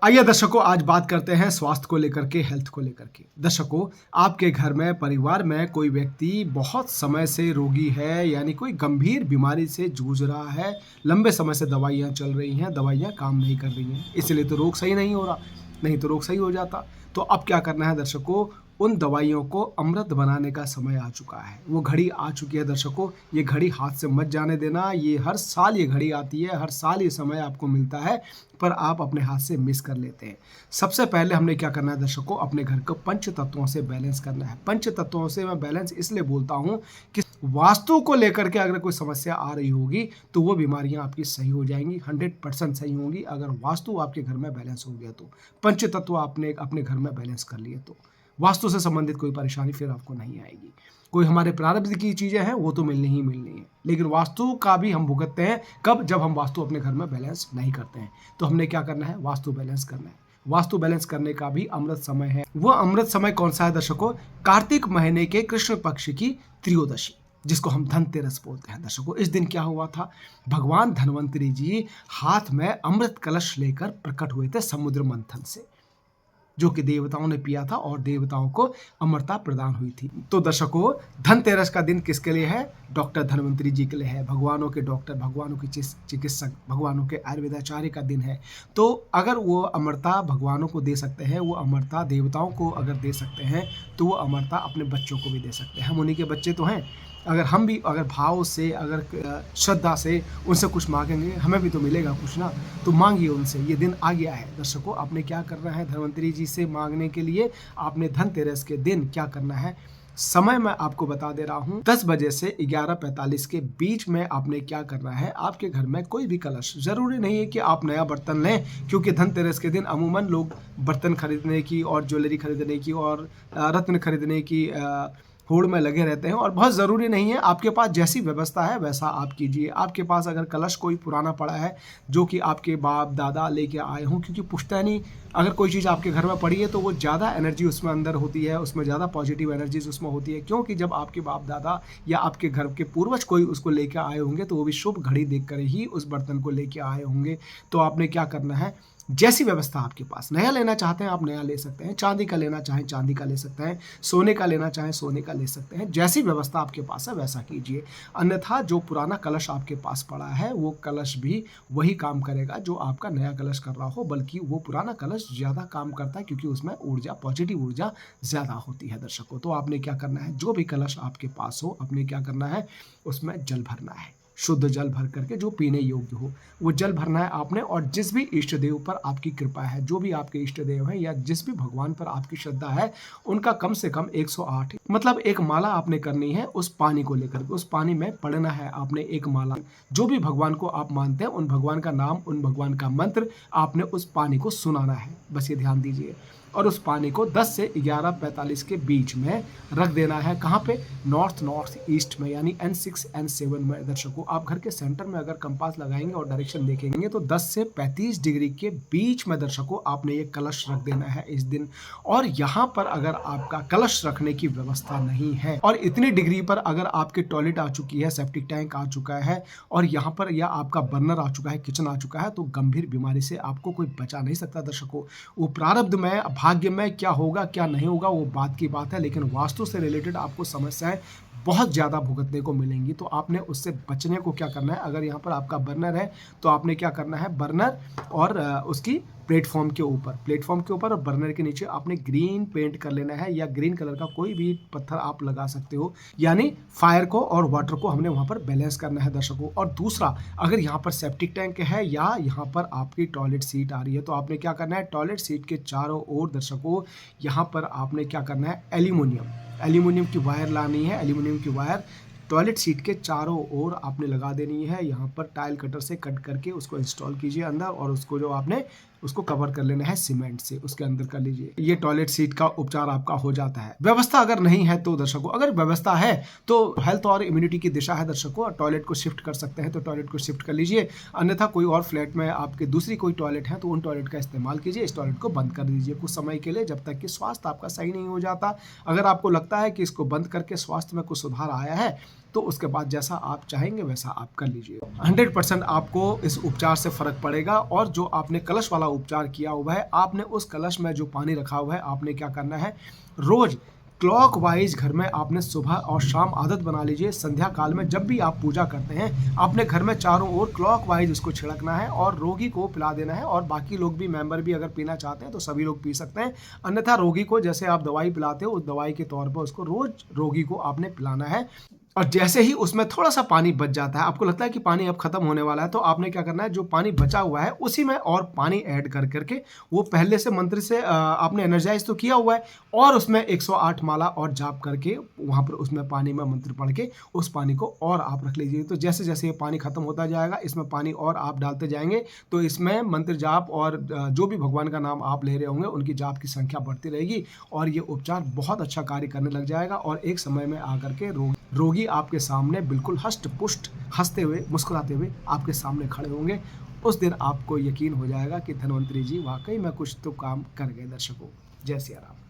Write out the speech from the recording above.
आइए दर्शकों, आज बात करते हैं स्वास्थ्य को लेकर के, हेल्थ को लेकर के। दर्शकों, आपके घर में, परिवार में कोई व्यक्ति बहुत समय से रोगी है, यानी कोई गंभीर बीमारी से जूझ रहा है, लंबे समय से दवाइयाँ चल रही हैं, दवाइयाँ काम नहीं कर रही हैं, इसलिए तो रोग सही नहीं हो रहा, नहीं तो रोग सही हो जाता। तो अब क्या करना है दर्शकों, उन दवाइयों को अमृत बनाने का समय आ चुका है, वो घड़ी आ चुकी है दर्शकों। ये घड़ी हाथ से मत जाने देना, ये हर साल ये घड़ी आती है, हर साल ये समय आपको मिलता है, पर आप अपने हाथ से मिस कर लेते हैं। सबसे पहले हमने क्या करना है दर्शकों, अपने घर को पंच तत्वों से बैलेंस करना है। पंच तत्वों से मैं बैलेंस इसलिए बोलता हूँ कि वास्तु को लेकर के अगर कोई समस्या आ रही होगी तो वो बीमारियां आपकी सही हो जाएंगी, 100% सही होंगी अगर वास्तु आपके घर में बैलेंस हो गया तो। पंच तत्व आपने अपने घर में बैलेंस कर लिए तो वास्तु से संबंधित कोई परेशानी फिर आपको नहीं आएगी। कोई हमारे प्रारब्ध की चीजें हैं वो तो मिलनी ही मिलनी है, लेकिन वास्तु का भी हम भुगतते हैं कब, जब हम वास्तु अपने घर में बैलेंस नहीं करते हैं। तो हमने क्या करना है, वास्तु बैलेंस करना है। वास्तु बैलेंस करने का भी अमृत समय है। वो अमृत समय कौन सा है दर्शकों, कार्तिक महीने के कृष्ण पक्ष की त्रयोदशी, जिसको हम धनतेरस बोलते हैं। दर्शकों, इस दिन क्या हुआ था, भगवान धन्वंतरी जी हाथ में अमृत कलश लेकर प्रकट हुए थे समुद्र मंथन से, जो कि देवताओं ने पिया था और देवताओं को अमरता प्रदान हुई थी। तो दर्शकों, धनतेरस का दिन किसके लिए है, डॉक्टर धन्वंतरी जी के लिए है। भगवानों के डॉक्टर, भगवानों के चिकित्सक, भगवानों के आयुर्वेदाचार्य का दिन है। तो अगर वो अमरता भगवानों को दे सकते हैं, वो अमरता देवताओं को अगर दे सकते हैं, तो वो अमरता अपने बच्चों को भी दे सकते हैं। हम उन्हीं के बच्चे तो हैं। अगर हम भी अगर भाव से, अगर श्रद्धा से उनसे कुछ मांगेंगे, हमें भी तो मिलेगा कुछ ना। तो मांगिए उनसे, ये दिन आ गया है दर्शकों। आपने क्या करना है धन्वंतरी जी से मांगने के लिए, आपने धनतेरस के दिन क्या करना है, समय मैं आपको बता दे रहा हूँ, 10 बजे से 11:45 के बीच में आपने क्या करना है, आपके घर में कोई भी कलश, जरूरी नहीं है कि आप नया बर्तन लें, क्योंकि धनतेरस के दिन अमूमन लोग बर्तन खरीदने की और ज्वेलरी खरीदने की और रत्न खरीदने की होड़ में लगे रहते हैं, और बहुत ज़रूरी नहीं है। आपके पास जैसी व्यवस्था है वैसा आप कीजिए। आपके पास अगर कलश कोई पुराना पड़ा है जो कि आपके बाप दादा लेके आए हों, क्योंकि पुश्तैनी अगर कोई चीज़ आपके घर में पड़ी है तो वो ज़्यादा एनर्जी उसमें अंदर होती है, उसमें ज़्यादा पॉजिटिव एनर्जीज उसमें होती है, क्योंकि जब आपके बाप दादा या आपके घर के पूर्वज कोई उसको लेके आए होंगे तो वो भी शुभ घड़ी देख कर ही उस बर्तन को लेके आए होंगे। तो आपने क्या करना है, जैसी व्यवस्था आपके पास, नया लेना चाहते हैं आप नया ले सकते हैं, चांदी का लेना चाहें चांदी का ले सकते हैं, सोने का लेना चाहें सोने का ले सकते हैं, जैसी व्यवस्था आपके पास है वैसा कीजिए। अन्यथा जो पुराना कलश आपके पास पड़ा है वो कलश भी वही काम करेगा जो आपका नया कलश कर रहा हो, बल्कि वो पुराना कलश ज़्यादा काम करता है, क्योंकि उसमें ऊर्जा, पॉजिटिव ऊर्जा ज़्यादा होती है दर्शकों। तो आपने क्या करना है, जो भी कलश आपके पास हो, आपने क्या करना है, उसमें जल भरना है, शुद्ध जल भर करके जो पीने योग्य हो वो जल भरना है आपने। और जिस भी इष्ट देव पर आपकी कृपा है, जो भी आपके इष्ट देव हैं या जिस भी भगवान पर आपकी श्रद्धा है, उनका कम से कम 108 मतलब एक माला आपने करनी है उस पानी को लेकर के। उस पानी में पढ़ना है आपने एक माला, जो भी भगवान को आप मानते हैं उन भगवान का नाम, उन भगवान का मंत्र आपने उस पानी को सुनाना है, बस ये ध्यान दीजिए। और उस पानी को 10 से 11:45 के बीच में रख देना है। कहाँ पे, नॉर्थ ईस्ट में, यानी N6 N7 में। दर्शकों, आप घर के सेंटर में अगर कंपास लगाएंगे और डायरेक्शन देखेंगे तो 10 से 35 डिग्री के बीच में दर्शकों आपने ये कलश रख देना है इस दिन। और यहाँ पर अगर आपका कलश रखने की व्यवस्था नहीं है और इतनी डिग्री पर अगर आपके टॉयलेट आ चुकी है, सेप्टिक टैंक आ चुका है और यहाँ पर या आपका बर्नर आ चुका है, किचन आ चुका है, तो गंभीर बीमारी से आपको कोई बचा नहीं सकता दर्शकों। वो प्रारब्ध में, भाग्य में क्या होगा क्या नहीं होगा वो बात की बात है, लेकिन वास्तु से रिलेटेड आपको समस्याएं बहुत ज़्यादा भुगतने को मिलेंगी। तो आपने उससे बचने को क्या करना है, अगर यहाँ पर आपका बर्नर है तो आपने क्या करना है, बर्नर और उसकी प्लेटफॉर्म के ऊपर और बर्नर के नीचे आपने ग्रीन पेंट कर लेना है, या ग्रीन कलर का कोई भी पत्थर आप लगा सकते हो, यानी फायर को और वाटर को हमने वहाँ पर बैलेंस करना है दर्शकों। और दूसरा, अगर यहाँ पर सेप्टिक टैंक है या यहाँ पर आपकी टॉयलेट सीट आ रही है तो आपने क्या करना है, टॉयलेट सीट के चारों ओर दर्शकों यहाँ पर आपने क्या करना है, एल्यूमिनियम की वायर लानी है। एल्यूमिनियम की वायर टॉयलेट सीट के चारों ओर आपने लगा देनी है। यहाँ पर टाइल कटर से कट करके उसको इंस्टॉल कीजिए अंदर, और उसको जो आपने उसको कवर कर लेना है सीमेंट से, उसके अंदर कर लीजिए। ये टॉयलेट सीट का उपचार आपका हो जाता है। व्यवस्था अगर नहीं है तो दर्शकों, अगर व्यवस्था है तो हेल्थ और इम्यूनिटी की दिशा है दर्शकों, टॉयलेट को शिफ्ट कर सकते हैं तो टॉयलेट को शिफ्ट कर लीजिए। अन्यथा कोई और फ्लैट में आपके दूसरी कोई टॉयलेट है तो उन टॉयलेट का इस्तेमाल कीजिए। इस टॉयलेट को बंद कर दीजिए कुछ समय के लिए, जब तक कि स्वास्थ्य आपका सही नहीं हो जाता। अगर आपको लगता है कि इसको बंद करके स्वास्थ्य में कुछ सुधार आया है तो उसके बाद जैसा आप चाहेंगे वैसा आप कर लीजिए। 100% आपको इस उपचार से फ़र्क पड़ेगा। और जो आपने कलश वाला उपचार किया हुआ है, आपने उस कलश में जो पानी रखा हुआ है, आपने क्या करना है, रोज़ क्लॉकवाइज घर में आपने सुबह और शाम आदत बना लीजिए। संध्या काल में जब भी आप पूजा करते हैं, अपने घर में चारों ओर क्लॉकवाइज इसको छिड़कना है और रोगी को पिला देना है। और बाकी लोग भी, मेंबर भी अगर पीना चाहते हैं तो सभी लोग पी सकते हैं। अन्यथा रोगी को जैसे आप दवाई पिलाते हो, उस दवाई के तौर पर उसको रोज रोगी को आपने पिलाना है। और जैसे ही उसमें थोड़ा-सा पानी बच जाता है, आपको लगता है कि पानी अब खत्म होने वाला है, तो आपने क्या करना है, जो पानी बचा हुआ है उसी में और पानी ऐड कर के, वो पहले से मंत्र से आपने एनर्जाइज़ तो किया हुआ है, और उसमें 108 माला और जाप करके वहाँ पर उसमें पानी में मंत्र पढ़ के उस पानी को और आप रख लीजिए। तो जैसे-जैसे ये पानी खत्म होता जाएगा, इसमें पानी और आप डालते जाएँगे, तो इसमें मंत्र जाप और जो भी भगवान का नाम आप ले रहे होंगे, उनकी जाप की संख्या बढ़ती रहेगी और ये उपचार बहुत अच्छा कार्य करने लग जाएगा। और एक समय में आकर के रोगी आपके सामने बिल्कुल हष्ट-पुष्ट, हँसते हुए, मुस्कुराते हुए आपके सामने खड़े होंगे। उस दिन आपको यकीन हो जाएगा कि धन्वंतरी जी वाक़ई में कुछ तो काम कर गए। दर्शकों, जय सिया राम।